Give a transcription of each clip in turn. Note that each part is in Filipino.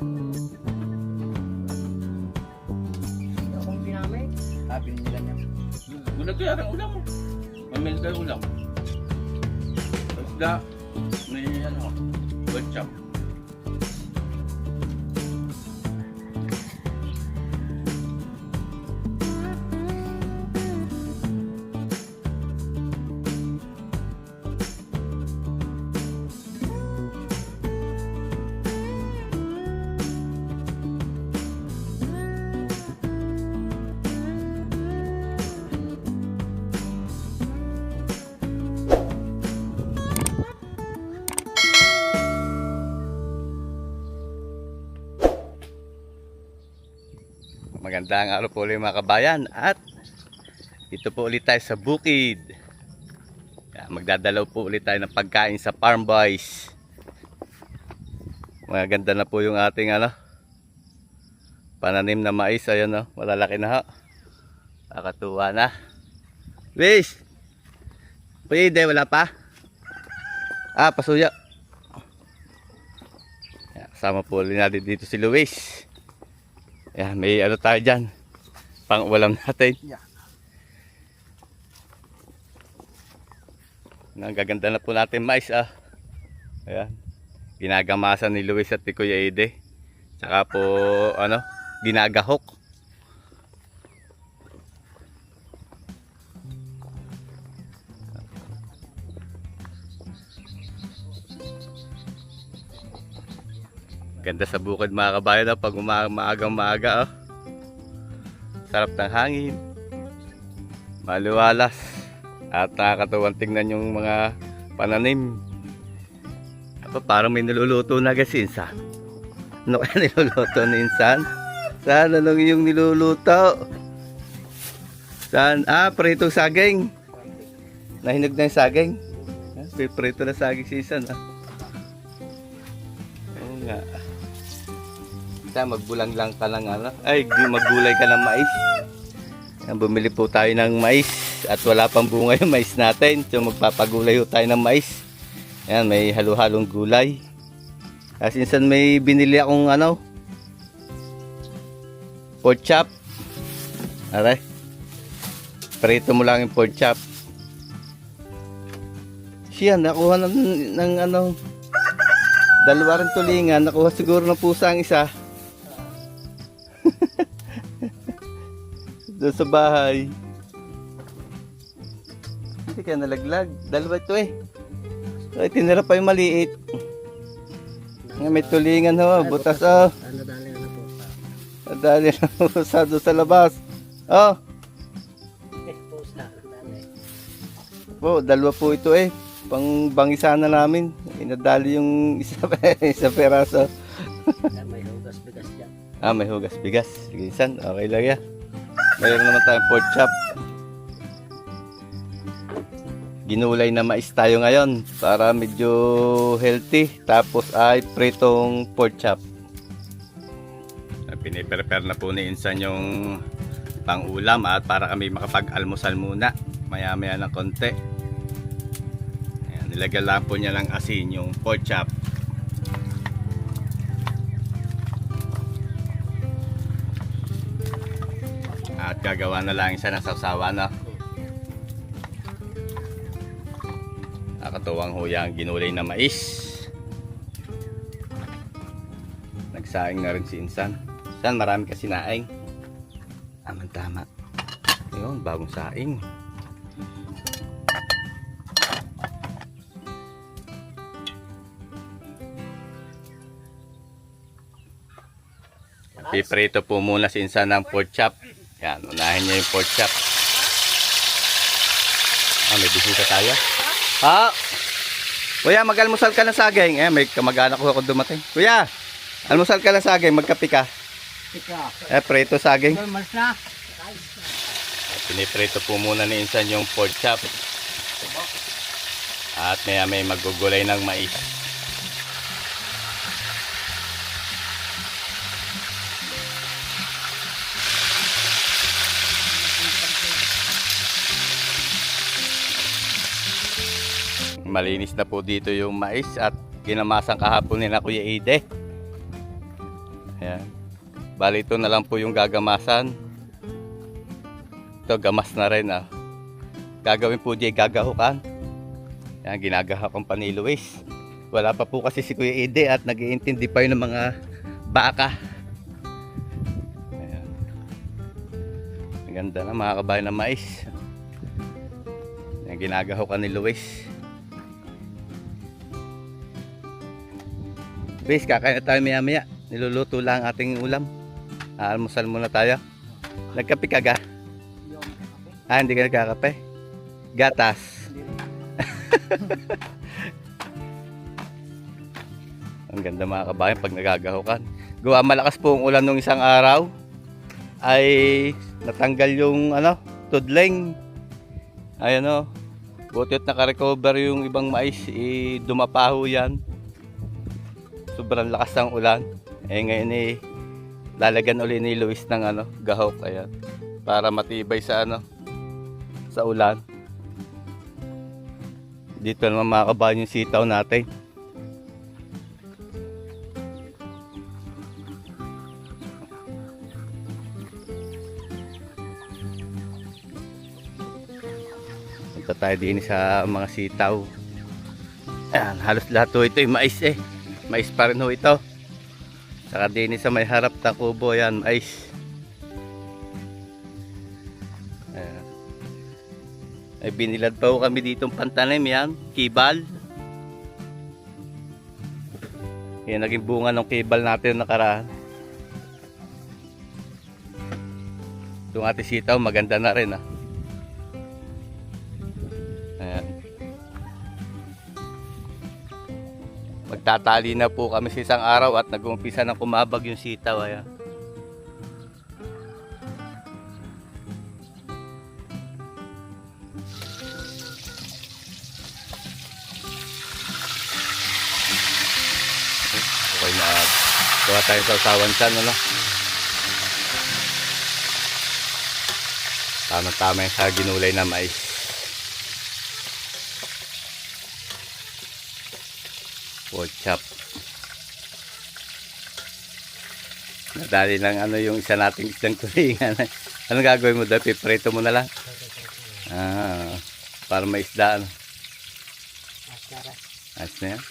Akong pinamay. Binila niya. Guna kaya ang ulam mo. Mamil ka ulam. Isda. May ano. Butchap. Magandang araw po ulit mga kabayan at ito po ulit tayo sa bukid. Magdadalaw po ulit tayo ng pagkain sa Farm Boys. Maganda na po yung ating pananim na mais. Ayan malalaki na ho. Nakatuwa na. Luis! Pwede, wala pa? Pasuya. Kasama po ulit natin dito si Luis. Ayan, may tayo dyan. Pang ulam natin. Yeah. Nagaganda na po natin mais Ayan. Ginagamasan ni Luis at ni Kuya Ede. Tsaka po ginagahok. Ganda sa bukid mga kabayan pag maagang maaga Sarap ng hangin. Maluwalas. At nakakatuwang tingnan yung mga pananim. Parang may niluluto na kasi insan. Ano kaya niluluto ni insan? Saan lang yung niluluto? Saan? Pritong saging. Nahinog na yung saging. Prito na saging si insan Oo nga. Magbulang lang ka ng maggulay ka ng mais. Bumili po tayo ng mais at wala pang bunga yung mais natin. So magpapagulay po tayo ng mais. Ayan, may halo-halong gulay. Kasi minsan may binili akong pork chop. Aray. Prito mo lang yung pork chop. Siya nakuha ng dalawa rin tulingan. Nakuha siguro ng pusa ang isa. Doon sa bahay. Hindi kaya nalaglag. Dalawa ito Ay, tinira pa yung maliit. May tulingan butas Nadali na po. Nadali na pusa doon sa labas. Pusa. Nadali. Dalawa po ito Pang bangisa na namin. Inadali yung isa peraso. May hugas bigas dyan. May hugas bigas. Sige, San. Okay lang yan. Mayroon naman tayong pork chop. Ginulay na mais tayo ngayon para medyo healthy. Tapos ay pritong pork chop. Piniprepare na po ni Insan yung pang-ulam at para kami makapag-almusal muna. Maya-maya ng konti. Ayan, nilagyan lang po niya lang asin yung pork chop. At gagawa na lang siya ng sawsawan Nakatuwang huyang ginulay na mais. Nagsaing na rin si Insan. Insan, marami kasi naing. Tama. Ayun, bagong saing. Piprito po muna si Insan ng pork chop. Yan, unahin niya yung pork chop. May bisita tayo. Kuya, mag-almusal ka ng saging. May kamag-anak ko ako dumating. Kuya, almusal ka ng saging, magkape ka. Prito saging. Piniprito po muna ni Insan yung pork chop. At may magugulay ng mais. Malinis na po dito yung mais at ginamasan kahapon ni na Kuya Ede. Ayan. Bali ito na lang po yung gagamasan. Ito gamas na rin ah. Gagawin po di gagahukan. Ayan, ginagahukan pa ni Luis. Wala pa po kasi si Kuya Ede at nag-iintindi pa yun ng mga baka. Ayan. Ang ganda na mga kabayan ng mais. Ayan, ginagahukan ni Luis. Luis, kakain na tayo maya maya. Niluluto lang ang ating ulam. Almusal muna tayo. Nagkape ka ga? Hindi ka nagkakape. Gatas. Ang ganda mga kabayan pag nagagahukan. Gawa malakas po ang ulan nung isang araw. Ay natanggal yung tudling. Ayan o. Butit naka-recover yung ibang mais. Dumapaho yan. Sobrang lakas ng ulan. Ngayon lalagyan uli ni Luis ng gahok. Ayan. Para matibay sa sa ulan. Dito naman mga kabayan yung sitaw natin. Punta tayo din sa mga sitaw. Ayan, halos lahat ito yung mais Mais pa rin ho ito. Saka din sa may harap na kubo yan, mais. Ayan. Ay binilad pa ho kami ditong pantanim yan, kibal. Yan naging bunga ng kibal natin nakaraan. Itong ating sitaw maganda na rin ah. Ayan. Magtatali na po kami sa isang araw at nag-uumpisa ng kumabag yung sitaw. Ayan. Okay na. Gawa tayo sa usawan dyan, Tama-tama yung sa ginulay na mais. Pork chop. Nadali lang yung isa nating isang tulingan. Anong gagawin mo doon? Piprito mo na lang? Para may isda. Ayos na yan.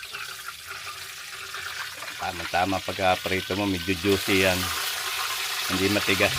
Tama-tama pagka-prito mo, medyo juicy yan. Hindi matigas.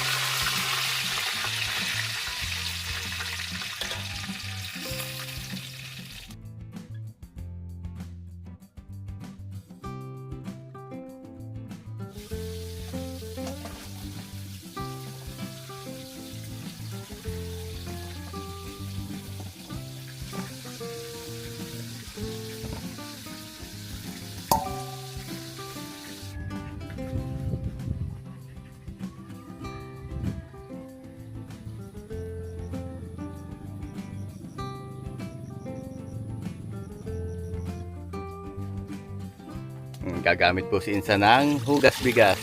Gagamit po si Insa ng hugas bigas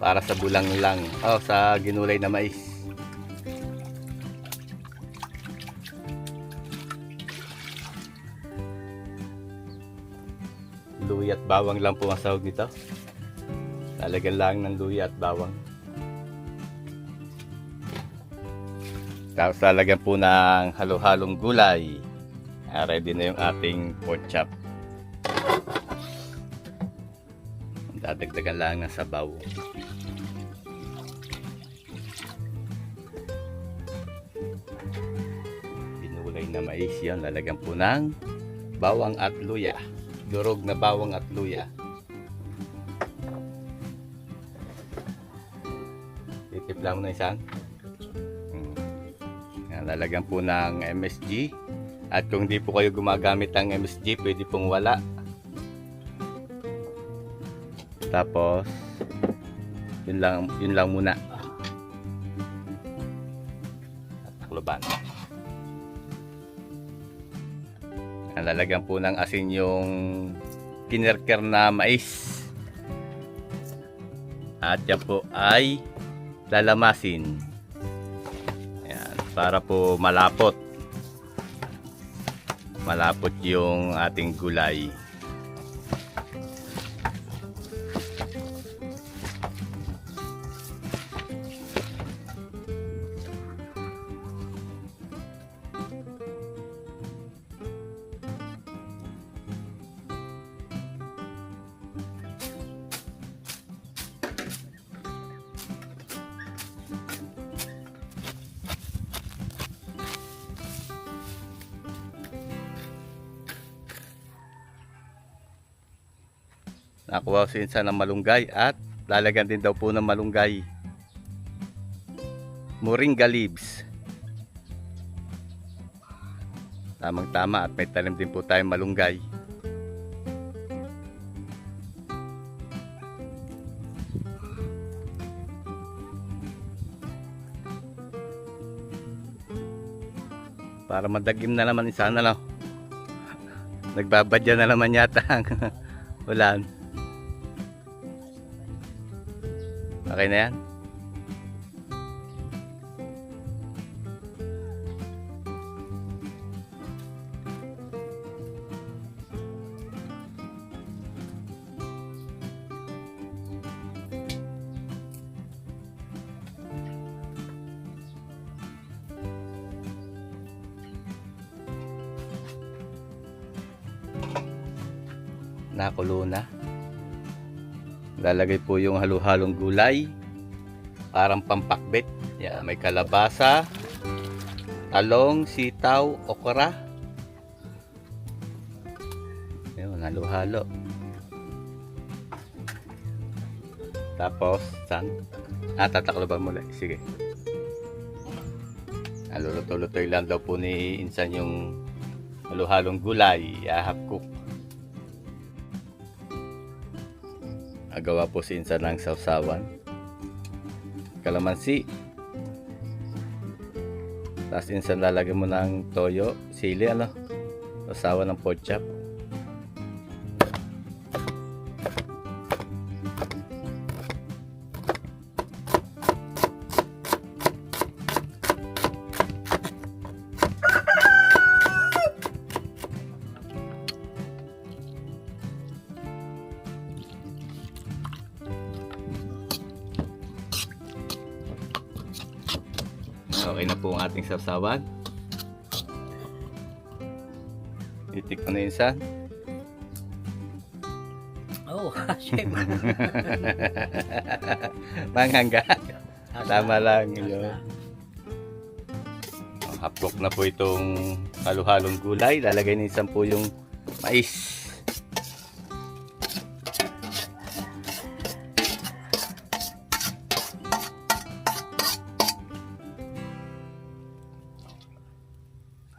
para sa bulang lang sa ginulay na mais. Luya at bawang lang po ang sahog nito. Lalagyan lang ng luya at bawang. Tapos lalagyan po ng halo-halong gulay. Ready na yung ating pork chop. Dadagdagan lang ng sabaw. Binulay na mais yan. Lalagyan po ng bawang at luya. Durog na bawang at luya. Titipla mo na isang. Lalagyan po ng MSG. At kung di po kayo gumagamit ng MSG, pwede pong wala. Tapos yun lang muna. At takloban. Lalagyan po ng asin yung kinerker na mais. At yan po ay lalamasin. Ayan, para po malapot. Malapot yung ating gulay. Nakuha si Insan ng malunggay at lalagyan din daw po ng malunggay. Moringa leaves. Tamang tama at may tanim din po tayong malunggay. Para madagim na naman sana lang. Nagbabadya na naman yata ang ulan. Okay na yan. Nakulo na. Lalagay po yung halo-halong gulay. Parang pampakbet. Yan, may kalabasa, talong, sitaw, okra. Ayun, halo-halo. Tapos, tatakloban muli. Sige. Luluto-lutoy lang daw po ni Insan yung halo-halong gulay. Half cook. Agawa po si Insan ng sausawan, kalamansi. Tapos Insan lalagyan mo ng toyo, sili, sausawan ng pork chop. Okay na po ang ating sausawan. Itik ko na yun, Insan. Oh, chef. Manghangga. Tama lang yun. Hapok na po itong halo-halong gulay. Lalagay ni Insan po yung mais.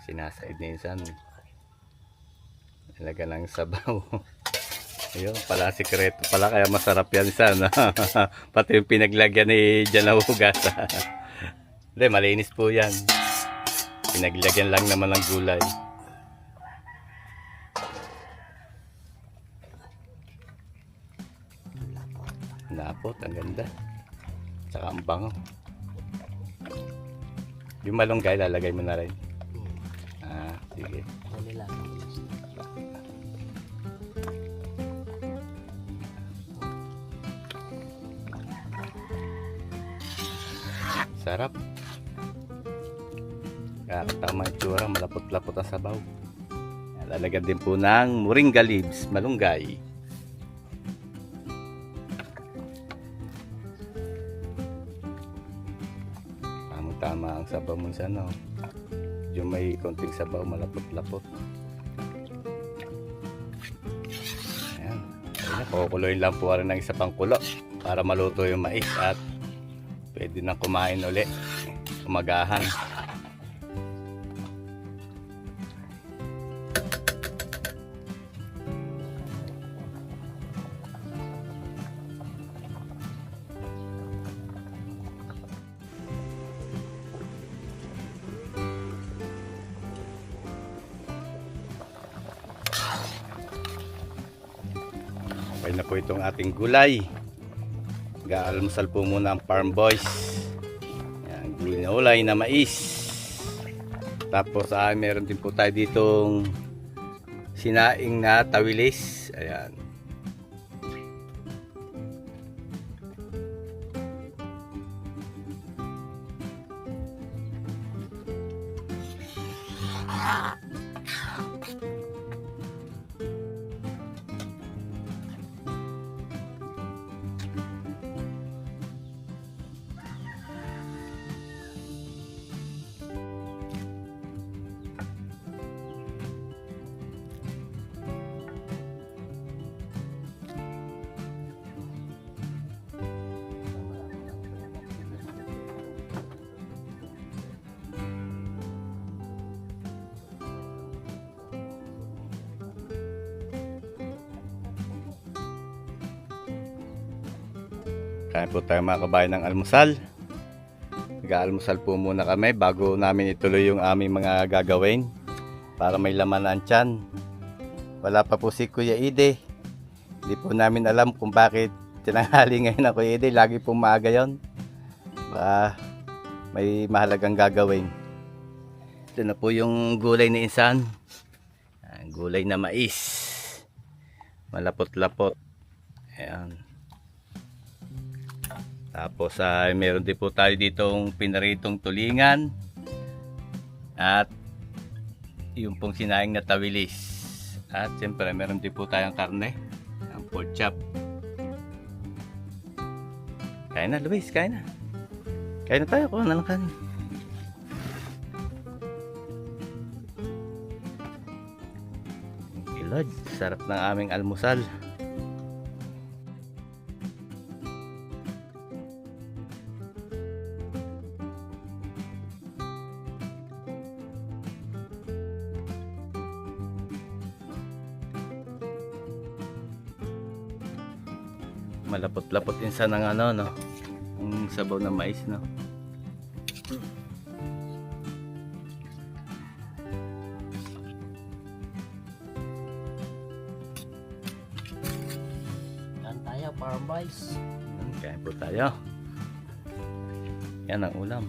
Sinasaid ni Insan. Ilagay lang sabaw. Ayun, pala sikreto pala kaya masarap yan, Insan. Pati yung pinaglagyan ni Diyan na hugas. Hindi, malinis po yan. Pinaglagyan lang naman ng gulay. Napot, ang ganda. Tsaka ang bango. Yung malunggay, lalagay mo na rin. Sige. Sarap. Tama yung tsura, malapot-lapot ang sabaw. Lalagyan din po ng moringa leaves, malunggay. Tama ang sabaw mo sa yung may konting sabaw, malapot-lapot. Ayan. Kukuloyin lang po rin ng isa pang kulo para maluto yung mais at pwede nang kumain uli. Umagahan. Okay na po itong ating gulay. Gaalmusal po muna ang Farm Boys. Yan, gulay na mais. Tapos meron din po tayo ditong sinaing na tawilis. Ayan. Kain po tayo mga kabayan ng almusal. Nag-aalmusal po muna kami bago namin ituloy yung aming mga gagawin para may laman ang tiyan. Wala pa po si Kuya Ide. Hindi po namin alam kung bakit tinanghali ngayon ang Kuya Ide. Lagi pong maaga yun. May mahalagang gagawin. Ito na po yung gulay ni Insan. Gulay na mais. Malapot-lapot. Ayan. Tapos meron din po tayo ditong pinaritong tulingan at yung pong sinaing na tawilis. At siyempre meron din po tayong karne, ang pork chop. Kain na Luis, kain na. Kain na tayo, kuha na lang kanin. Thank you Lord, sarap ng aming almusal. Malapot-lapot din sa ng ano, no? Yung sabaw na mais, no? Yan tayo, farm boys. Kain po tayo. Yan ang ulam.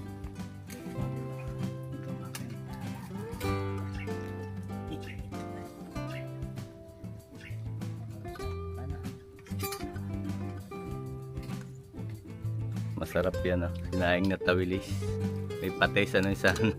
Masarap yan, ah. Sinaing na tawilis. May patay sa nang sana.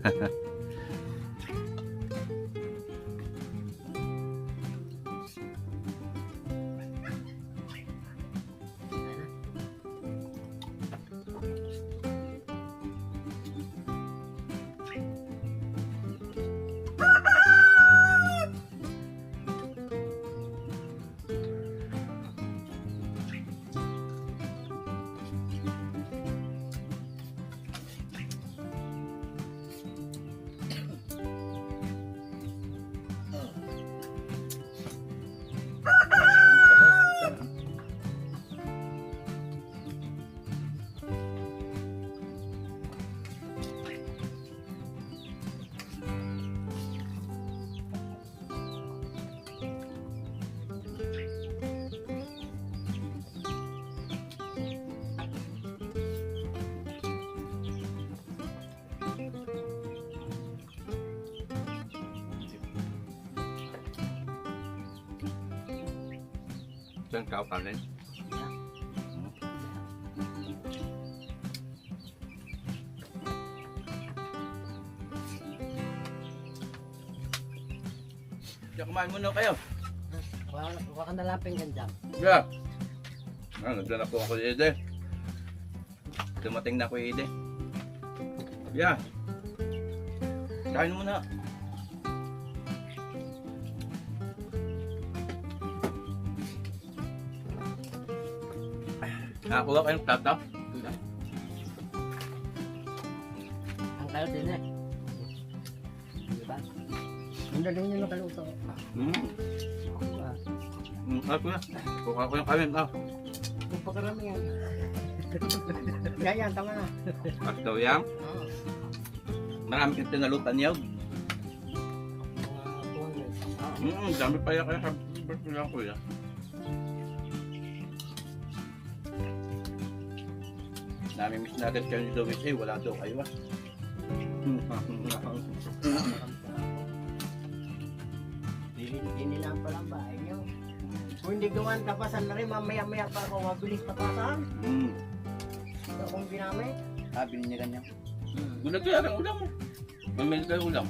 Diyan ka kanin. Diyan kumain muna kayo. Huwag ka nalapin ka dyan. Yeah. Nagdala po ako Ide. Dumating na ako Ide. Yeah. Kain muna. Nakakuha kayong tata? Ang kayo din eh. Diba? Ang daling nyo nakaluto. Ako na. Kuha ko yung kanin. Kung pakarami yan. Yan, tama na. Pastaw yan. Oo. Marami kang tinalutan yaw. Dami pa yan kaya sabi lang ko yan. Nami-miss natin kayo ni Luis wala daw kayo Dinilang pa lang bahay nyo. Kung hindi gawan tapasan na rin, mamaya-maya pa ako mabilis tapasan. Ito kung ginamit. Binigyan niya. Gulag kaya ng ulam mo. Mamili kayo ulam.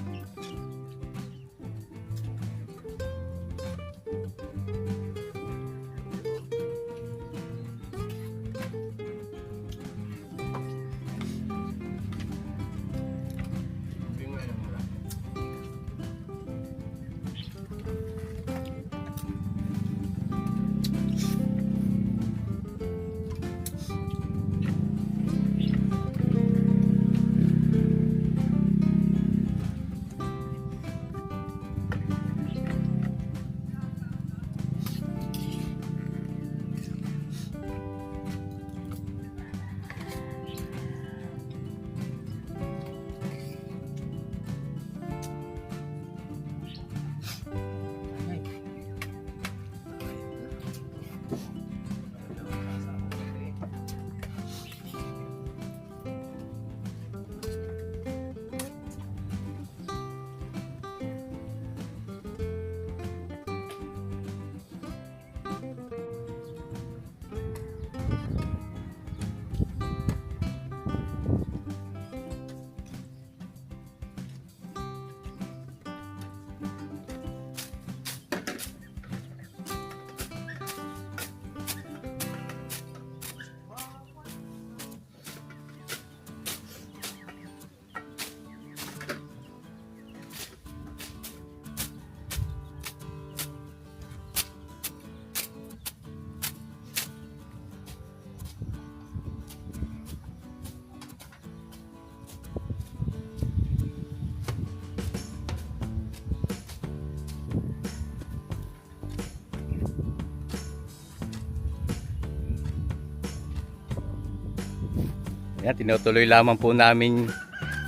Yan, tinutuloy lamang po namin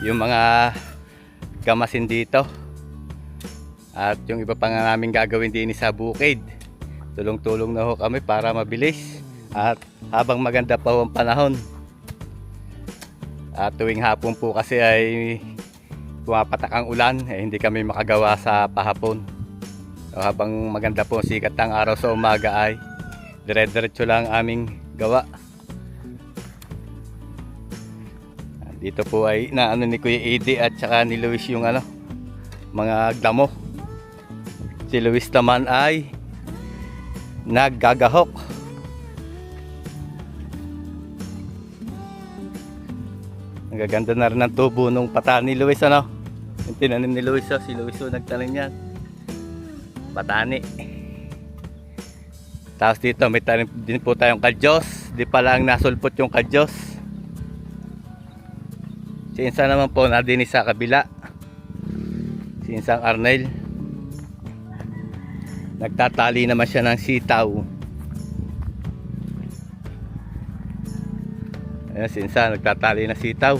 yung mga gamasin dito. At yung iba pa nga namin gagawin din sa bukid. Tulong-tulong na ho kami para mabilis. At habang maganda pa ang panahon. At tuwing hapon po kasi ay pumapatak ang ulan, hindi kami makagawa sa pahapon. So, habang maganda po sikat ang araw sa umaga ay dire-diretso lang aming gawa. Dito po ay naano ni Kuya Eddie at saka ni Luis yung mga damo. Si Luis naman ay naggagahok. Ang gaganda na rin ng tubo nung patan ni Luis Yung tinanim ni Luis si Luis nagtanim yan. Patani. Tapos dito may tanim din po tayong kadyos. Di pa lang nasulpot yung kadyos. Si Insan naman po na din sa kabila. Si Insang Arnel. Nagtatali naman siya ng sitaw. Ayan si Insan nagtatali ng sitaw.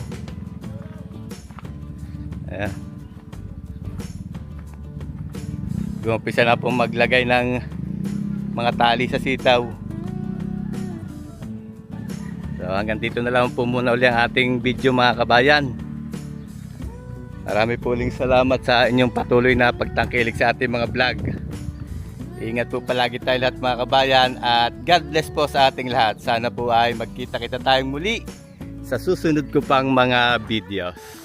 Ayan. Gumpisa na po maglagay ng mga tali sa sitaw. So hanggang dito na lang po muna uli ang ating video mga kabayan. Marami po uling salamat sa inyong patuloy na pagtangkilik sa ating mga vlog. Ingat po palagi tayo lahat mga kabayan at God bless po sa ating lahat. Sana po ay magkita-kita tayong muli sa susunod ko pang mga videos.